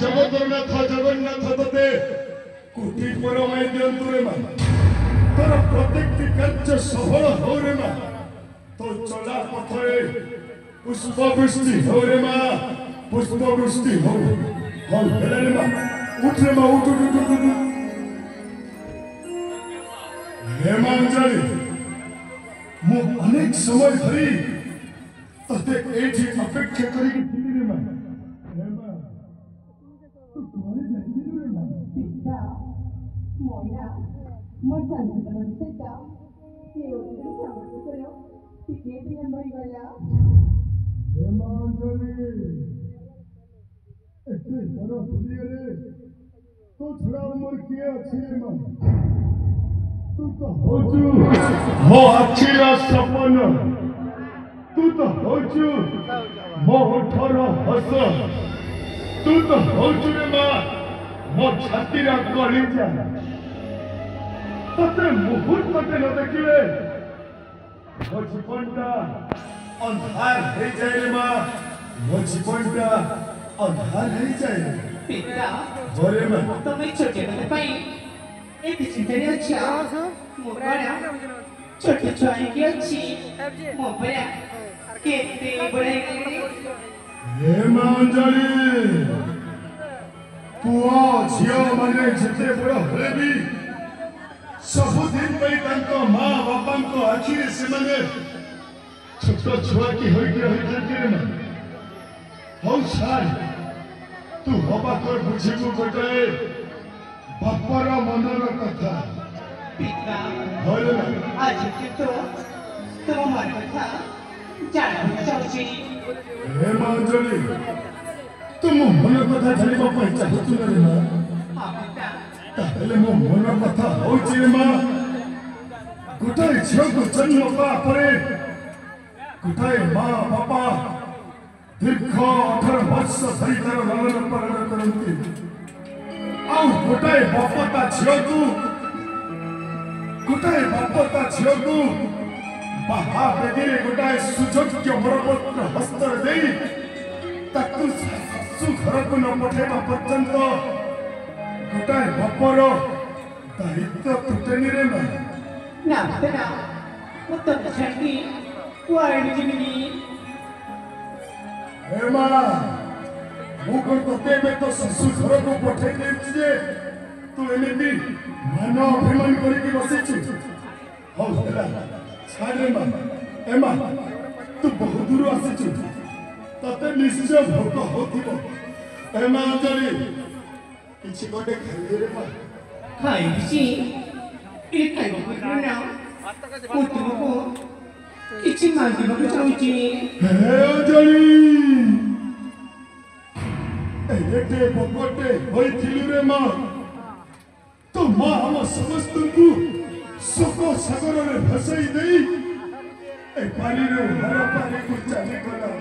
जगतनाथ जगन्नाथ तते कोटि परमाय दियंतु रे मा तोर प्रत्येक कार्य सफल हो रे मा तो चला पथरे पुष्प वृष्टि हो रे मा पुष्प वृष्टि हो रे मा उठ रे मा उठ हेमांजलि मु अनेक समय धरी तते एठी अपेक्षा करी थिली रे मा हेमा तू कोने जाईली रे मा पिता मोया मसान सेटा के ओके सामने करो टिके पे मरी गया हेमांजलि एते बड़ दुनिया रे तो छड़ा उमर के अछि रे मा तू तो होचु मो अखिरा सपन तू तो होचु मो ओठर हस तू तो होचु रे मा मो छातीरा कलिजा तते मुहूर्त मते न देखिले मो जीवनटा अंधार हो जाए रे मा मो जीवनटा अंधार हो जाए पिता बोले मा तुम्हें छोटे बड़े भाई एक चिंतन अच्छा मोबरा छोटे छोटे की अच्छी मोबरा केते बड़े हेमांजलि पुआ झियो माने जेते बड़ होले भी सबुदिन पई तांको मां बापांको आखिरे से माने छोट छुआ की होई के रे मा हौ सार तू हबा कर बुझिबु गोटे बापर मनर कथा पिता होले आज के तो हमारी कथा जानना चाहूची हेमांजलि तुम मन कथा जानिबा पई चाहतु रे मा हाँ पिता ताहले मो मन कथा होची रे मा गोटाए झियो को जन्म पा परे गोटाए मां बापा दीर्घ 18 वर्ष धरी तार लालन पालन करंती आउ गोटाए बापता झियो को बाहा बेगिरे गोटाए सुजोग्य मरपत्र हस्त देई ताकु सासु घर को न पठेबा पर्यंत गोटाए बापर दायित्व तुटेनी रे मा ना पिता वो तो छंडी वार्ड जिमिनी हेमा मुको तते में तो ससु घर को पठे देछि जे तू एमिति मान अभिमान करी के बसिछि हौ हेला छाड़े मा एमा तू बहुत दूर आसिछु तते निश्चय भोक होथिबो एमा अंजलि किछि गोटे खाइ रे मा खाई बिची ये खाई बको ना वो तुमको किछि मांगी बको चाहूची हे अंजलि एते बकोटे होइथिलु रे मा तो मां हम समस्त को सुख सागर रे भसई देई ए पानी रे हर पानी को चाली कला